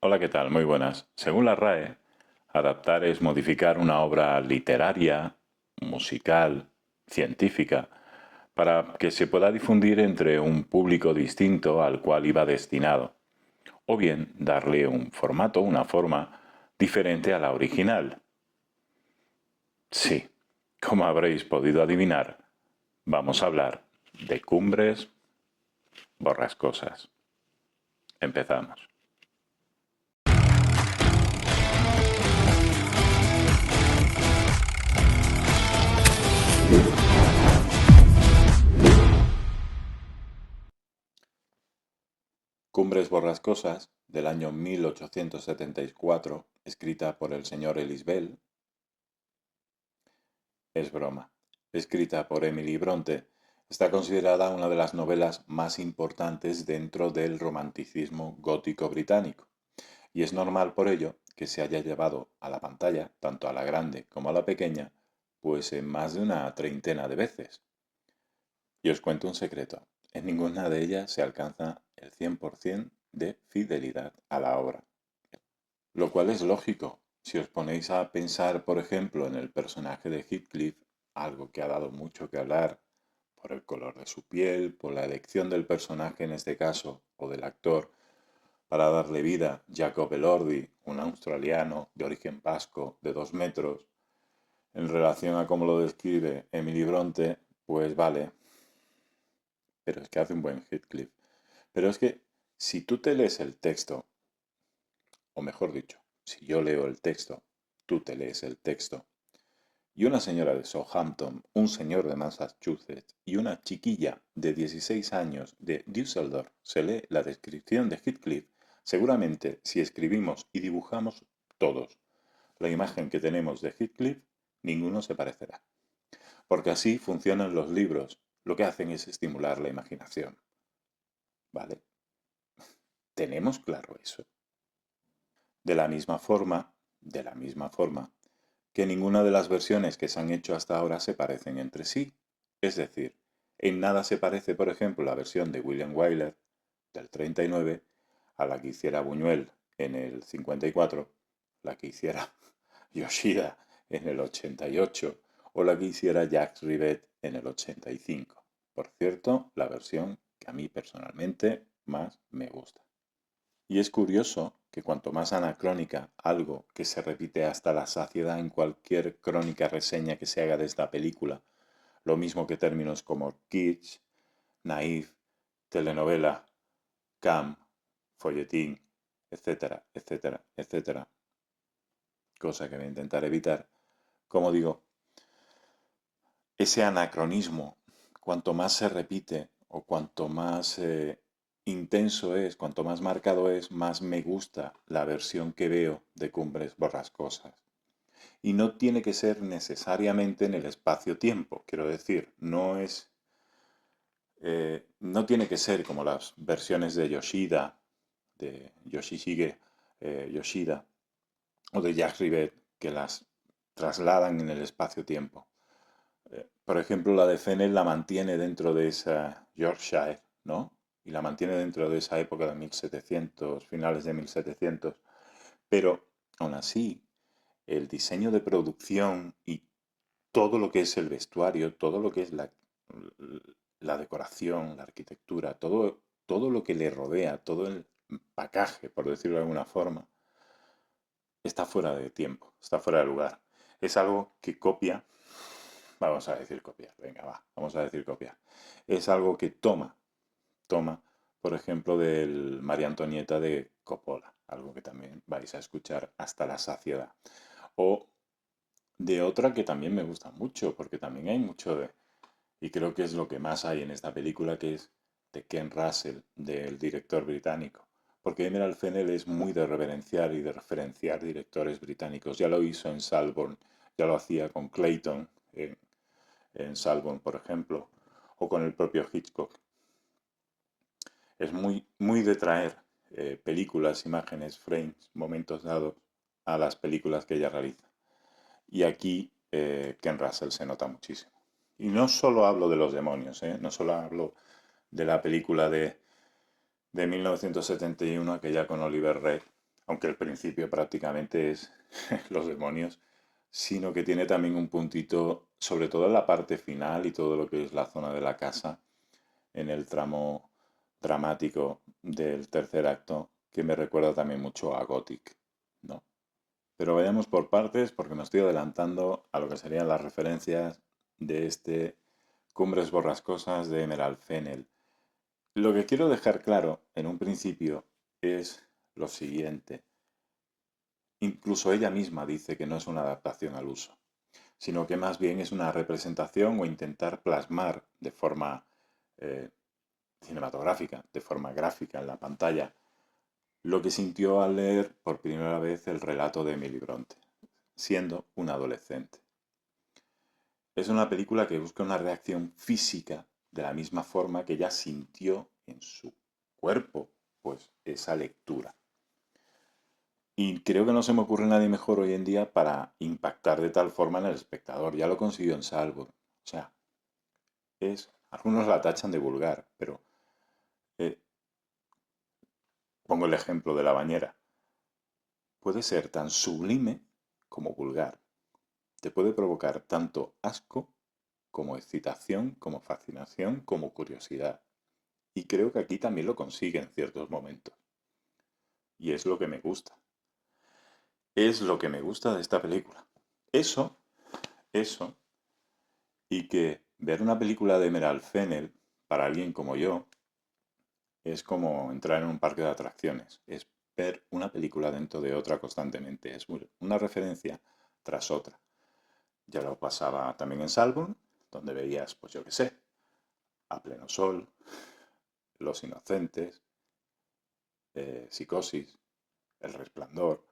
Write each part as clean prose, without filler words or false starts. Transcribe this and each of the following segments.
Hola, ¿qué tal? Muy buenas. Según la RAE, adaptar es modificar una obra literaria, musical, científica, para que se pueda difundir entre un público distinto al cual iba destinado, o bien darle un formato, una forma diferente a la original. Sí, como habréis podido adivinar, vamos a hablar de Cumbres Borrascosas. Empezamos. Cumbres Borrascosas, del año 1874, escrita por el señor Ellis Bell, es broma. Escrita por Emily Bronte, está considerada una de las novelas más importantes dentro del romanticismo gótico británico, y es normal por ello que se haya llevado a la pantalla, tanto a la grande como a la pequeña, pues en más de una treintena de veces. Y os cuento un secreto, en ninguna de ellas se alcanza el 100% de fidelidad a la obra. Lo cual es lógico. Si os ponéis a pensar, por ejemplo, en el personaje de Heathcliff, algo que ha dado mucho que hablar por el color de su piel, por la elección del personaje en este caso, o del actor, para darle vida, Jacob Elordi, un australiano de origen vasco de 2 metros, en relación a cómo lo describe Emily Bronte, pues vale, pero es que hace un buen Heathcliff. Pero es que si tú te lees el texto, o mejor dicho, si yo leo el texto, tú te lees el texto, y una señora de Southampton, un señor de Massachusetts y una chiquilla de 16 años de Düsseldorf se lee la descripción de Heathcliff, seguramente si escribimos y dibujamos todos la imagen que tenemos de Heathcliff, ninguno se parecerá. Porque así funcionan los libros, lo que hacen es estimular la imaginación. ¿Vale? ¿Tenemos claro eso? De la misma forma, que ninguna de las versiones que se han hecho hasta ahora se parecen entre sí. Es decir, en nada se parece, por ejemplo, la versión de William Wyler del 39 a la que hiciera Buñuel en el 54, la que hiciera Yoshida en el 88 o la que hiciera Jacques Rivette en el 85. Por cierto, la versión que a mí personalmente más me gusta. Y es curioso que cuanto más anacrónica, algo que se repite hasta la saciedad en cualquier crónica reseña que se haga de esta película, lo mismo que términos como kitsch, naif, telenovela, cam, folletín, etcétera, etcétera, etcétera, cosa que voy a intentar evitar, como digo, ese anacronismo, cuanto más se repite o cuanto más intenso es, cuanto más marcado es, más me gusta la versión que veo de Cumbres Borrascosas. Y no tiene que ser necesariamente en el espacio-tiempo, quiero decir, no tiene que ser como las versiones de Yoshida, de Yoshishige Yoshida, o de Jacques Rivette, que las trasladan en el espacio-tiempo. Por ejemplo, la de Fennel la mantiene dentro de esa Yorkshire, ¿no? Y la mantiene dentro de esa época de 1700, finales de 1700. Pero, aún así, el diseño de producción y todo lo que es el vestuario, todo lo que es la decoración, la arquitectura, todo lo que le rodea, todo el pacaje, por decirlo de alguna forma, está fuera de tiempo, está fuera de lugar. Es algo que copia. Vamos a decir copiar, venga, va, vamos a decir copiar. Es algo que toma, por ejemplo, del María Antonieta de Coppola, algo que también vais a escuchar hasta la saciedad. O de otra que también me gusta mucho, porque también hay mucho de, y creo que es lo que más hay en esta película, que es de Ken Russell, del director británico. Porque Emerald Fennell es muy de reverenciar y de referenciar directores británicos. Ya lo hizo en Salborn, ya lo hacía con Clayton en Salborn, por ejemplo, o con el propio Hitchcock. Es muy de traer películas, imágenes, frames, momentos dados a las películas que ella realiza. Y aquí Ken Russell se nota muchísimo. Y no solo hablo de los demonios, no solo hablo de la película de 1971, aquella con Oliver Reed, aunque el principio prácticamente es los demonios, sino que tiene también un puntito, sobre todo en la parte final y todo lo que es la zona de la casa, en el tramo dramático del tercer acto, que me recuerda también mucho a Gothic, ¿no? Pero vayamos por partes porque me estoy adelantando a lo que serían las referencias de este Cumbres Borrascosas de Emerald Fennell. Lo que quiero dejar claro en un principio es lo siguiente. Incluso ella misma dice que no es una adaptación al uso, sino que más bien es una representación o intentar plasmar de forma eh, cinematográfica, de forma gráfica en la pantalla, lo que sintió al leer por primera vez el relato de Emily Bronte, siendo una adolescente. Es una película que busca una reacción física de la misma forma que ella sintió en su cuerpo, pues esa lectura. Y creo que no se me ocurre nadie mejor hoy en día para impactar de tal forma en el espectador. Ya lo consiguió en Salvo. O sea, algunos la tachan de vulgar, pero eh, pongo el ejemplo de la bañera. Puede ser tan sublime como vulgar. Te puede provocar tanto asco como excitación, como fascinación, como curiosidad. Y creo que aquí también lo consigue en ciertos momentos. Y es lo que me gusta. Es lo que me gusta de esta película. Eso, eso, y que ver una película de Emerald Fennell, para alguien como yo, es como entrar en un parque de atracciones. Es ver una película dentro de otra constantemente. Es una referencia tras otra. Ya lo pasaba también en Salborn, donde veías, pues yo qué sé, A pleno sol, Los inocentes, Psicosis, El resplandor.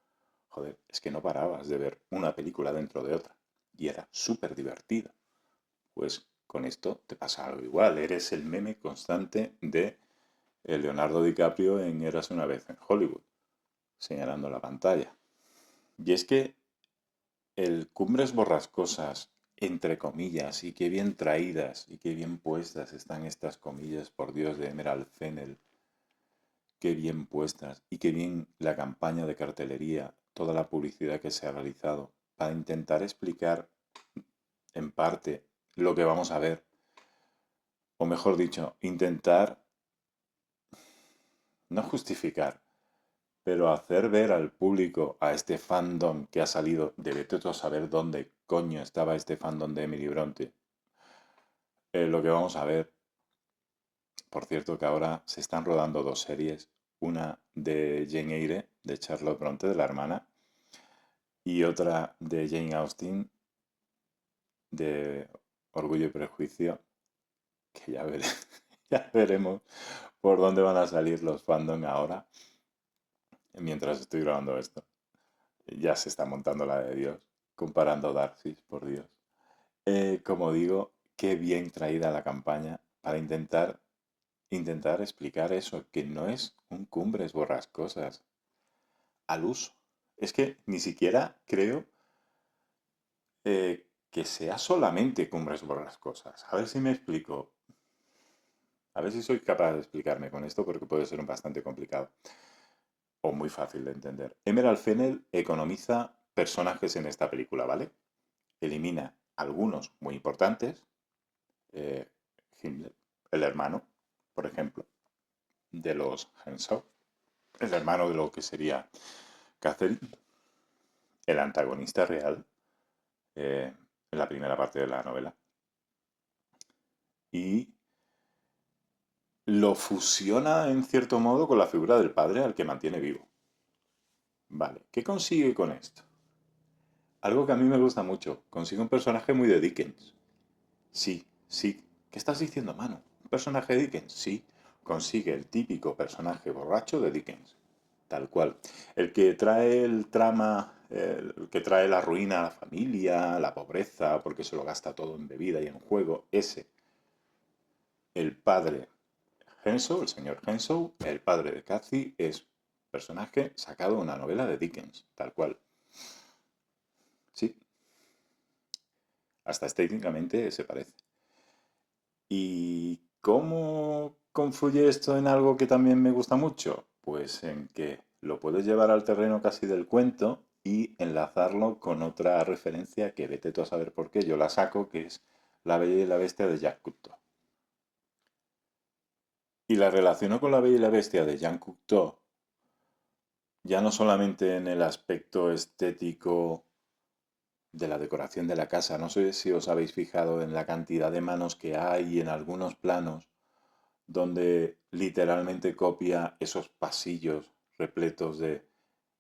Joder, es que no parabas de ver una película dentro de otra. Y era súper divertida. Pues con esto te pasa algo igual. Eres el meme constante de Leonardo DiCaprio en Eras una vez en Hollywood, señalando la pantalla. Y es que el Cumbres Borrascosas, entre comillas, y qué bien traídas y qué bien puestas están estas comillas, por Dios, de Emerald Fennell, qué bien puestas y qué bien la campaña de cartelería, toda la publicidad que se ha realizado para intentar explicar en parte lo que vamos a ver, o mejor dicho, intentar no justificar, pero hacer ver al público, a este fandom que ha salido, de vete tú a saber dónde coño estaba este fandom de Emily Bronte, lo que vamos a ver. Por cierto que ahora se están rodando dos series, una de Jane Eyre, de Charlotte Bronte, de la hermana, y otra de Jane Austen, de Orgullo y Prejuicio, que ya, ya veremos por dónde van a salir los fandom ahora, mientras estoy grabando esto. Ya se está montando la de Dios, comparando Darcy, por Dios. Como digo, qué bien traída la campaña para intentar explicar eso, que no es un Cumbres Borrascosas al uso. Es que ni siquiera creo que sea solamente Cumbres Borrascosas. A ver si me explico. A ver si soy capaz de explicarme con esto porque puede ser bastante complicado o muy fácil de entender. Emerald Fennell economiza personajes en esta película, ¿vale? Elimina algunos muy importantes. eh, Himmler, el hermano, por ejemplo, de los Henshaw, el hermano de lo que sería Catherine, el antagonista real, en la primera parte de la novela. Y lo fusiona en cierto modo con la figura del padre al que mantiene vivo. Vale, ¿qué consigue con esto? Algo que a mí me gusta mucho. Consigue un personaje muy de Dickens. Sí, sí. ¿Qué estás diciendo, mano? ¿Un personaje de Dickens? Sí. Consigue el típico personaje borracho de Dickens. Tal cual. El que trae el trama, el que trae la ruina a la familia, la pobreza, porque se lo gasta todo en bebida y en juego, ese. El padre Henshaw, el señor Henshaw, el padre de Cathy, es personaje sacado de una novela de Dickens, tal cual. Sí, hasta estéticamente se parece. ¿Y cómo confluye esto en algo que también me gusta mucho? Pues en que lo puedes llevar al terreno casi del cuento y enlazarlo con otra referencia que vete tú a saber por qué. Yo la saco, que es La Bella y la Bestia de Jacques Cousteau. Y la relaciono con La Bella y la Bestia de Jean Cocteau, ya no solamente en el aspecto estético de la decoración de la casa. No sé si os habéis fijado en la cantidad de manos que hay en algunos planos donde literalmente copia esos pasillos repletos de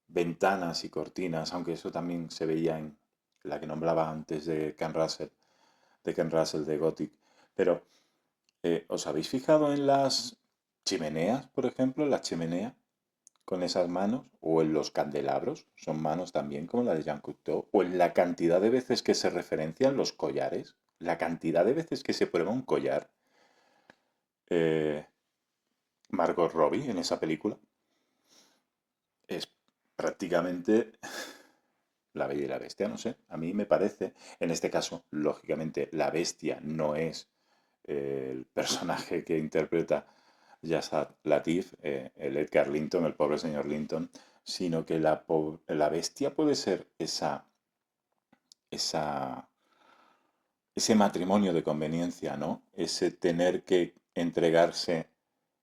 ventanas y cortinas, aunque eso también se veía en la que nombraba antes de Gothic. Pero, ¿os habéis fijado en las chimeneas, por ejemplo, en la chimenea con esas manos? O en los candelabros, son manos también como la de Jean Cocteau. O en la cantidad de veces que se referencian los collares, la cantidad de veces que se prueba un collar. Eh, Margot Robbie en esa película es prácticamente la Bella y la Bestia, no sé, a mí me parece, en este caso, lógicamente, la bestia no es el personaje que interpreta Yasad Latif, el Edgar Linton, el pobre señor Linton, sino que la bestia puede ser esa, ese matrimonio de conveniencia, ¿no? Ese tener que entregarse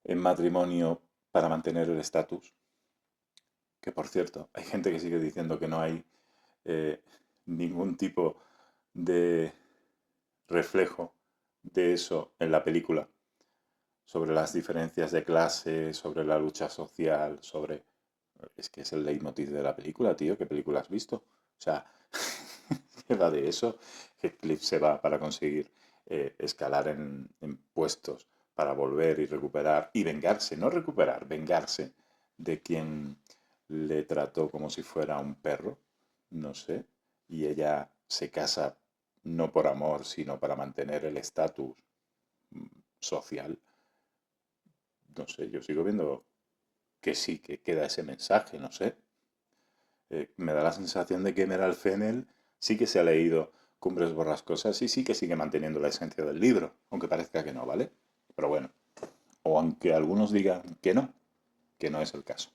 en matrimonio para mantener el estatus. Que por cierto, hay gente que sigue diciendo que no hay eh, ningún tipo de reflejo de eso en la película, sobre las diferencias de clase, sobre la lucha social, sobre... Es que es el leitmotiv de la película, tío. ¿Qué película has visto? O sea, se va de eso. Heathcliff se va para conseguir escalar en puestos, para volver y recuperar y vengarse, no recuperar, vengarse de quien le trató como si fuera un perro, no sé, y ella se casa no por amor, sino para mantener el estatus mm, social. No sé, yo sigo viendo que sí, que queda ese mensaje, no sé. Me da la sensación de que Emerald Fennell sí que se ha leído Cumbres Borrascosas y sí que sigue manteniendo la esencia del libro, aunque parezca que no, ¿vale? Pero bueno, o aunque algunos digan que no es el caso.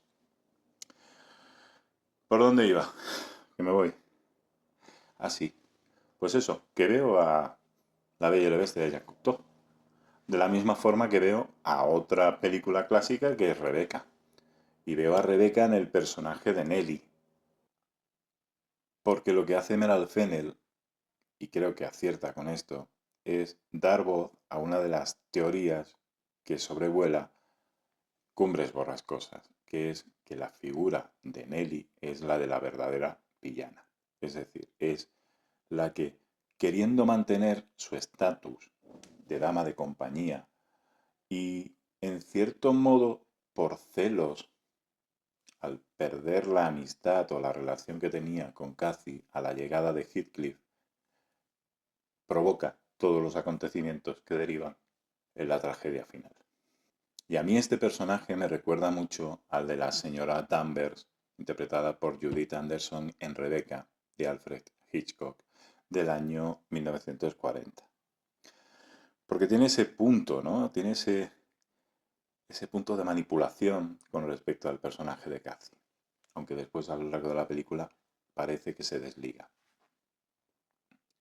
¿Por dónde iba? Que me voy. Así. Pues eso, que veo a La Bella y la Bestia de Jacques Cousteau. De la misma forma que veo a otra película clásica que es Rebeca. Y veo a Rebeca en el personaje de Nelly. Porque lo que hace Emerald Fennell, y creo que acierta con esto, es dar voz a una de las teorías que sobrevuela Cumbres Borrascosas, que es que la figura de Nelly es la de la verdadera villana. Es decir, es la que, queriendo mantener su estatus de dama de compañía y, en cierto modo, por celos, al perder la amistad o la relación que tenía con Cathy a la llegada de Heathcliff, provoca todos los acontecimientos que derivan en la tragedia final. Y a mí este personaje me recuerda mucho al de la señora Danvers, interpretada por Judith Anderson en Rebecca, de Alfred Hitchcock, del año 1940. Porque tiene ese punto, ¿no? Tiene ese punto de manipulación con respecto al personaje de Cathy. Aunque después a lo largo de la película parece que se desliga.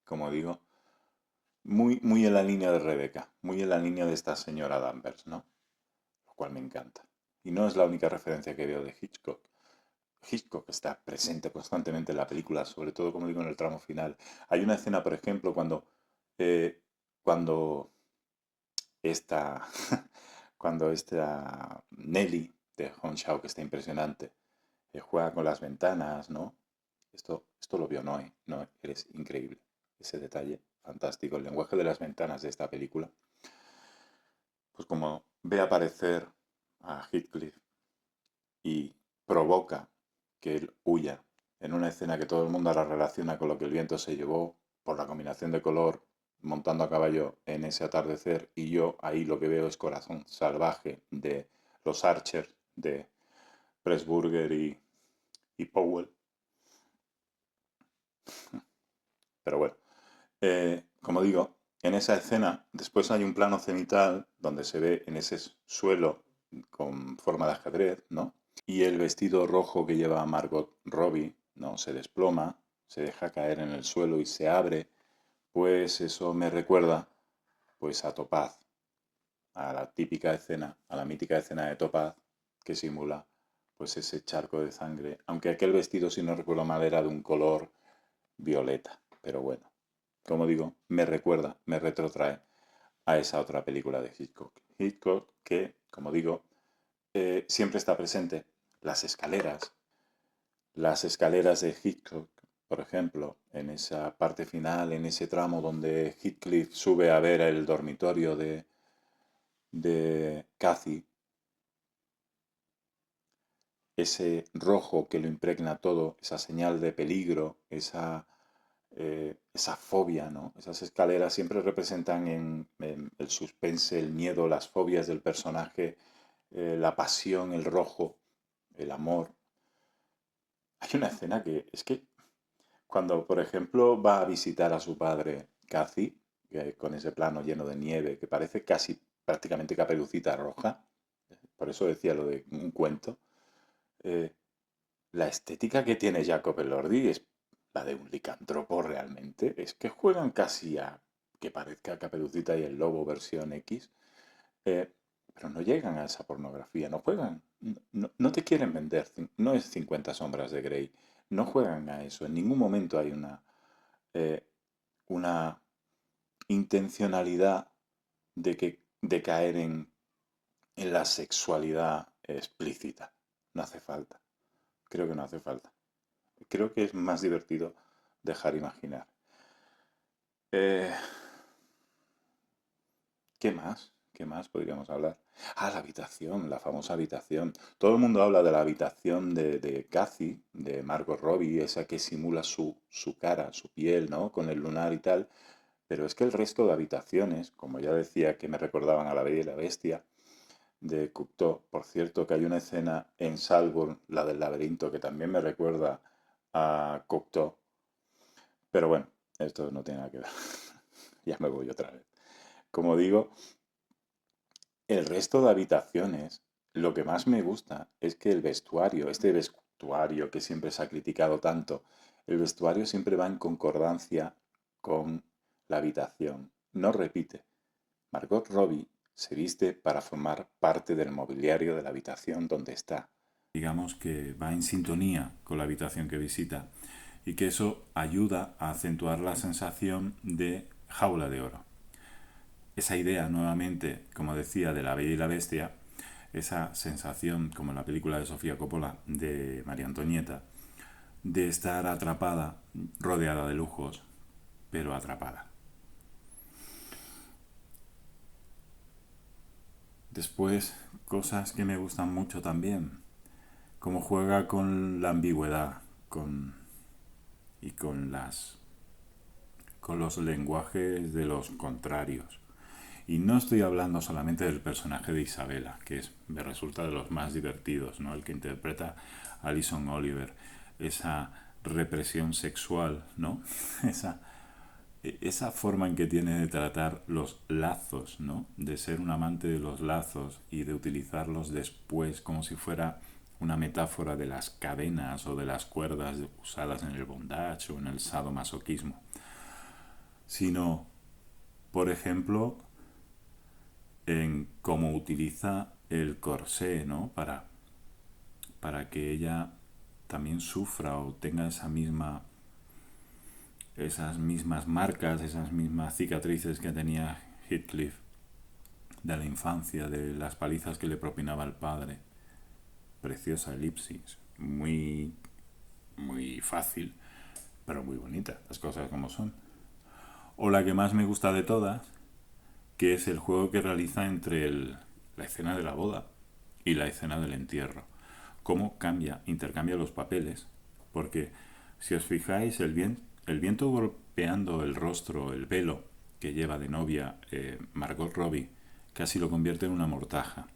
Como digo, muy, muy en la línea de Rebecca, muy en la línea de esta señora Danvers, ¿no? Lo cual me encanta. Y no es la única referencia que veo de Hitchcock. Hitchcock está presente constantemente en la película, sobre todo, como digo, en el tramo final. Hay una escena, por ejemplo, eh, cuando esta, cuando esta Nelly de Hong Shao, que está impresionante, juega con las ventanas, ¿no? Esto lo vio Noé. Noé, eres increíble. Ese detalle, fantástico. El lenguaje de las ventanas de esta película. Pues como ve aparecer a Heathcliff y provoca que él huya en una escena que todo el mundo ahora relaciona con lo que el viento se llevó por la combinación de color montando a caballo en ese atardecer, y yo ahí lo que veo es Corazón Salvaje de los Archers de Pressburger y Powell. Pero bueno, como digo, en esa escena después hay un plano cenital donde se ve en ese suelo con forma de ajedrez, ¿no? y el vestido rojo que lleva Margot Robbie, ¿no? Se desploma, se deja caer en el suelo y se abre, pues eso me recuerda pues a Topaz, a la típica escena, a la mítica escena de Topaz que simula pues ese charco de sangre, aunque aquel vestido, si no recuerdo mal, era de un color violeta, pero bueno, como digo, me recuerda, me retrotrae a esa otra película de Hitchcock. Hitchcock que, como digo, siempre está presente. Las escaleras de Hitchcock, por ejemplo, en esa parte final, en ese tramo donde Heathcliff sube a ver el dormitorio de Cathy, ese rojo que lo impregna todo, esa señal de peligro, esa fobia, ¿no? Esas escaleras siempre representan en el suspense, el miedo, las fobias del personaje, la pasión, el rojo, el amor. Hay una escena que es que cuando, por ejemplo, va a visitar a su padre, Cathy, con ese plano lleno de nieve, que parece casi prácticamente Caperucita Roja, por eso decía lo de un cuento, eh, la estética que tiene Jacob Elordi es la de un licántropo realmente. Es que juegan casi a que parezca Caperucita y el Lobo versión X, eh, pero no llegan a esa pornografía, no juegan, no te quieren vender, no es 50 sombras de Grey, no juegan a eso, en ningún momento hay eh, una intencionalidad de caer en la sexualidad explícita. No hace falta, creo que no hace falta. Creo que es más divertido dejar imaginar. Eh, ¿Qué más? ¿Qué más podríamos hablar? Ah, la habitación, la famosa habitación. Todo el mundo habla de la habitación de Cathy, de Margot Robbie, esa que simula su cara, su piel, ¿no? Con el lunar y tal. Pero es que el resto de habitaciones, como ya decía, que me recordaban a La Bella y la Bestia, de Cocteau. Por cierto, que hay una escena en Salburn, la del laberinto, que también me recuerda a Cocteau. Pero bueno, esto no tiene nada que ver. Ya me voy otra vez. Como digo, el resto de habitaciones, lo que más me gusta es que el vestuario, este vestuario que siempre se ha criticado tanto, el vestuario siempre va en concordancia con la habitación. No repite. Margot Robbie se viste para formar parte del mobiliario de la habitación donde está. Digamos que va en sintonía con la habitación que visita y que eso ayuda a acentuar la sensación de jaula de oro. Esa idea, nuevamente, como decía, de La Bella y la Bestia, esa sensación, como en la película de Sofía Coppola, de María Antonieta, de estar atrapada, rodeada de lujos, pero atrapada. Después, cosas que me gustan mucho también, como juega con la ambigüedad y con los lenguajes de los contrarios. Y no estoy hablando solamente del personaje de Isabela, me resulta de los más divertidos, ¿no? El que interpreta a Alison Oliver, esa represión sexual, ¿no? esa, esa forma en que tiene de tratar los lazos, ¿no? De ser un amante de los lazos y de utilizarlos después como si fuera una metáfora de las cadenas o de las cuerdas usadas en el bondage o en el sadomasoquismo, sino, por ejemplo, en cómo utiliza el corsé, ¿no? Para que ella también sufra o tenga esas mismas marcas, esas mismas cicatrices que tenía Heathcliff de la infancia, de las palizas que le propinaba el padre. Preciosa elipsis, muy fácil, pero muy bonita, las cosas como son. O la que más me gusta de todas, que es el juego que realiza entre la escena de la boda y la escena del entierro. Cómo intercambia los papeles, porque si os fijáis, el viento golpeando el rostro, el velo que lleva de novia Margot Robbie, casi lo convierte en una mortaja.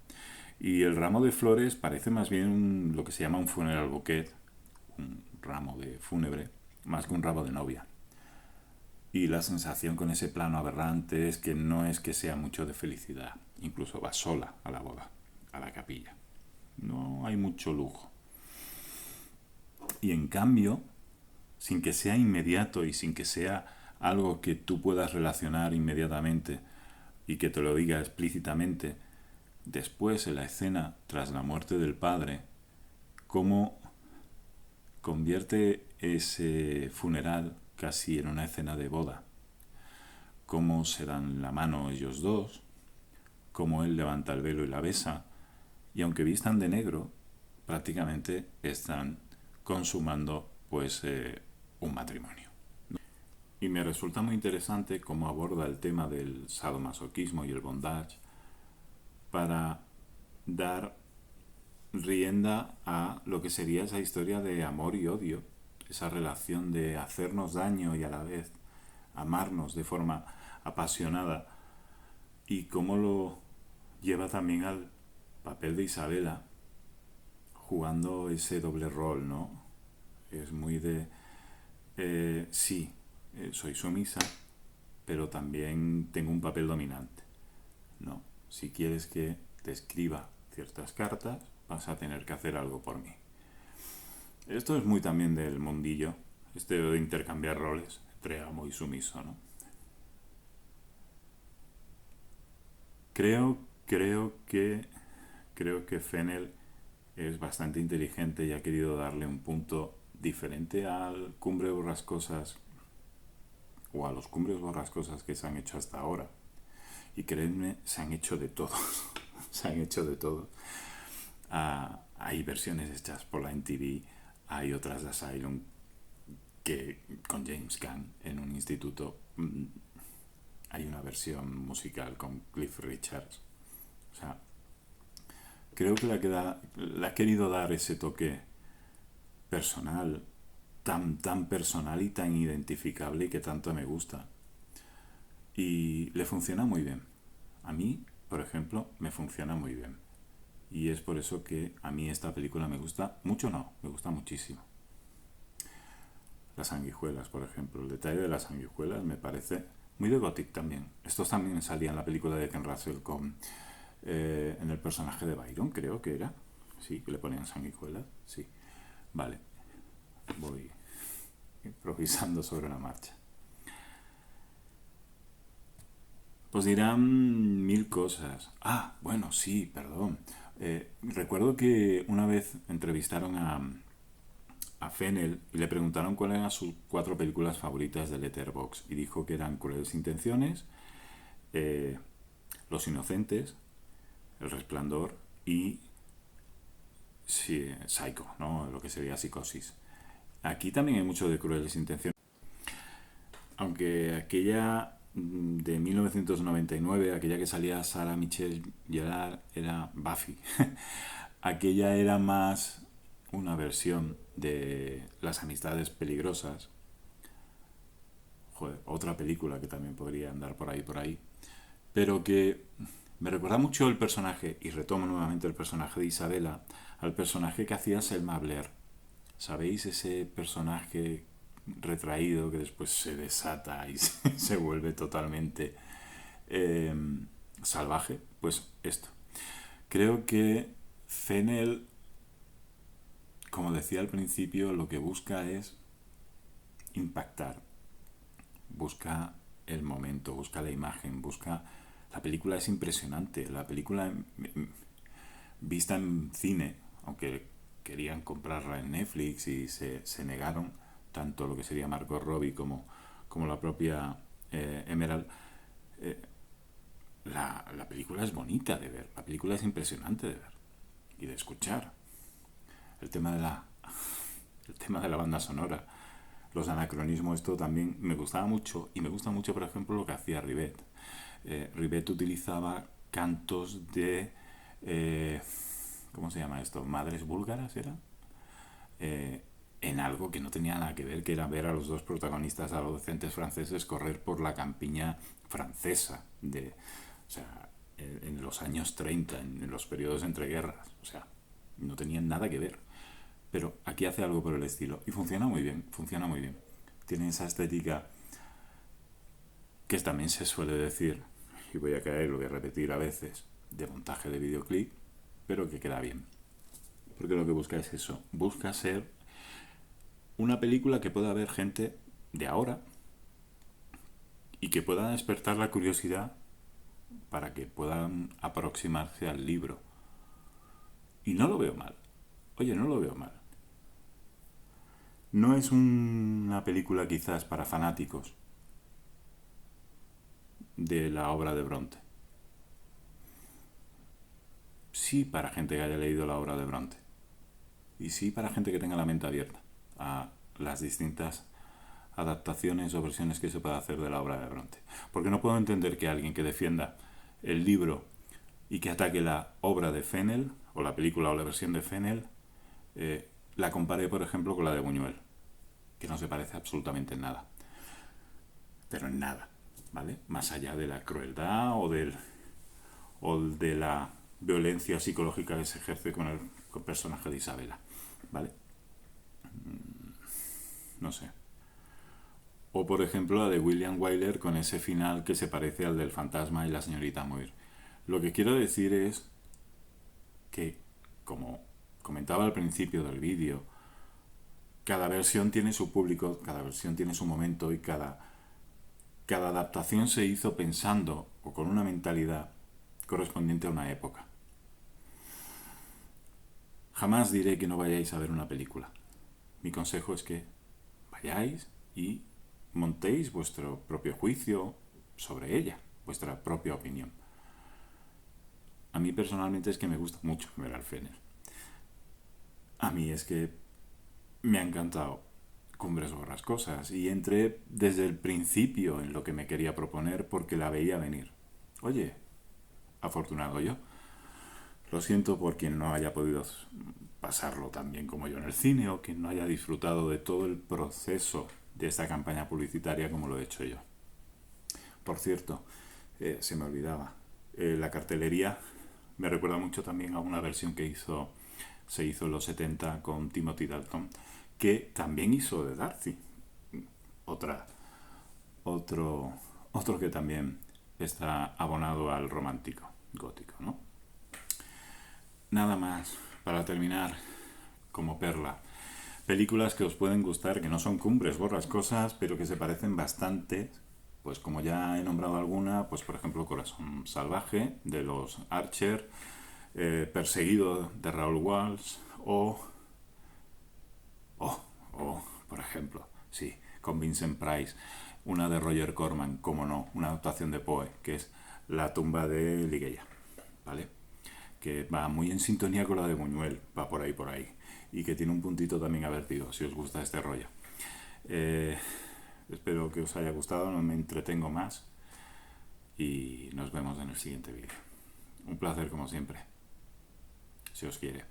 Y el ramo de flores parece más bien lo que se llama un funeral bouquet, un ramo de fúnebre, más que un ramo de novia. Y la sensación con ese plano aberrante es que no es que sea mucho de felicidad. Incluso va sola a la boda, a la capilla. no hay mucho lujo. Y en cambio, sin que sea inmediato y sin que sea algo que tú puedas relacionar inmediatamente y que te lo diga explícitamente, después en la escena tras la muerte del padre, cómo convierte ese funeral casi en una escena de boda, cómo se dan la mano ellos dos, cómo él levanta el velo y la besa, y aunque vistan de negro, prácticamente están consumando pues un matrimonio. Y me resulta muy interesante cómo aborda el tema del sadomasoquismo y el bondage para dar rienda a lo que sería esa historia de amor y odio, esa relación de hacernos daño y a la vez amarnos de forma apasionada, y cómo lo lleva también al papel de Isabela jugando ese doble rol, ¿no? Es muy de sí, soy sumisa, pero también tengo un papel dominante, ¿no? Si quieres que te escriba ciertas cartas, vas a tener que hacer algo por mí. Esto es muy también del mundillo, este de intercambiar roles entre amo y sumiso, ¿no? Creo, creo que creo que Fennel es bastante inteligente y ha querido darle un punto diferente al Cumbre Borrascosas o a los Cumbres Borrascosas que se han hecho hasta ahora. Y créanme, se han hecho de todo. Se han hecho de todo. Hay versiones hechas por la MTV, hay otras de Asylum que con James Caan en un instituto. Hay una versión musical con Cliff Richards. O sea, creo que le ha querido dar ese toque personal, tan personal y tan identificable y que tanto me gusta. Y le funciona muy bien. A mí, por ejemplo, me funciona muy bien. Y es por eso que a mí esta película me gusta mucho, no, me gusta muchísimo. Las sanguijuelas, por ejemplo, el detalle de las sanguijuelas me parece muy de Gothic también. Estos también salían en la película de Ken Russell con en el personaje de Byron, creo que era. Sí, que le ponían sanguijuelas. Sí. Vale. Voy improvisando sobre la marcha. Pues dirán mil cosas. Ah, bueno, sí, perdón. Recuerdo que una vez entrevistaron a Fennel y le preguntaron cuáles eran sus 4 películas favoritas de Letterboxd y dijo que eran Crueles Intenciones, eh, Los Inocentes, El Resplandor y sí, Psycho, ¿no? Lo que sería Psicosis. Aquí también hay mucho de Crueles Intenciones, aunque aquella de 1999, aquella que salía Sarah Michelle Gellar, era Buffy. Aquella era más una versión de Las Amistades Peligrosas. Joder, otra película que también podría andar por ahí. Pero que me recuerda mucho el personaje, y retomo nuevamente el personaje de Isabela, al personaje que hacía Selma Blair. ¿Sabéis? Ese personaje retraído que después se desata y se vuelve totalmente eh, salvaje. Pues esto. Creo que Fennel, como decía al principio, lo que busca es impactar. Busca el momento, busca la imagen, busca... La película es impresionante. La película vista en cine, aunque querían comprarla en Netflix y se negaron, tanto lo que sería Margot Robbie como la propia Emerald, eh, la película es bonita de ver, la película es impresionante de ver y de escuchar. El tema de la, el tema de la banda sonora, los anacronismos, esto también me gustaba mucho y me gusta mucho, por ejemplo, lo que hacía Rivet. Rivet utilizaba cantos de... ¿cómo se llama esto? ¿Madres búlgaras era? Eh, en algo que no tenía nada que ver, que era ver a los dos protagonistas adolescentes franceses correr por la campiña francesa, o sea, en los años 30, en los periodos entre guerras. O sea, no tenían nada que ver. Pero aquí hace algo por el estilo. Y funciona muy bien, funciona muy bien. Tiene esa estética que también se suele decir, y voy a caer, lo voy a repetir a veces, de montaje de videoclip, pero que queda bien. porque lo que busca es eso, busca ser una película que pueda ver gente de ahora y que pueda despertar la curiosidad para que puedan aproximarse al libro. Y no lo veo mal. Oye, no lo veo mal. No es una película quizás para fanáticos de la obra de Bronte. Sí para gente que haya leído la obra de Bronte. Y sí para gente que tenga la mente abierta a las distintas adaptaciones o versiones que se pueda hacer de la obra de Bronte. Porque no puedo entender que alguien que defienda el libro y que ataque la obra de Fennell, o la película o la versión de Fennell, la compare, por ejemplo, con la de Buñuel, que no se parece absolutamente en nada. Pero en nada, ¿vale? Más allá de la crueldad o de la violencia psicológica que se ejerce con el personaje de Isabela, ¿vale? No sé. O por ejemplo la de William Wyler con ese final que se parece al del fantasma y la señorita Muir. Lo que quiero decir es que, como comentaba al principio del vídeo, cada versión tiene su público, cada versión tiene su momento y cada adaptación se hizo pensando o con una mentalidad correspondiente a una época. Jamás diré que no vayáis a ver una película. Mi consejo es que vayáis y montéis vuestro propio juicio sobre ella, vuestra propia opinión. A mí personalmente es que me gusta mucho ver al Fennell. A mí es que me ha encantado Cumbres Borrascosas y entré desde el principio en lo que me quería proponer porque la veía venir. Oye, afortunado yo. Lo siento por quien no haya podido pasarlo tan bien como yo en el cine o quien no haya disfrutado de todo el proceso de esta campaña publicitaria como lo he hecho yo. Por cierto, se me olvidaba, la cartelería me recuerda mucho también a una versión que se hizo en los 70 con Timothy Dalton, que también hizo de Darcy. Otro, otro que también está abonado al romántico gótico, ¿no? Nada más, para terminar, como perla. Películas que os pueden gustar, que no son Cumbres Borrascosas, pero que se parecen bastante. Pues como ya he nombrado alguna, pues por ejemplo Corazón Salvaje de los Archer, Perseguido de Raúl Walsh por ejemplo, sí, con Vincent Price, una de Roger Corman, como no, una adaptación de Poe, que es La tumba de Ligeia, ¿vale? Que va muy en sintonía con la de Buñuel, va por ahí, y que tiene un puntito también advertido, si os gusta este rollo. Espero que os haya gustado, no me entretengo más, y nos vemos en el siguiente vídeo. Un placer como siempre, si os quiere.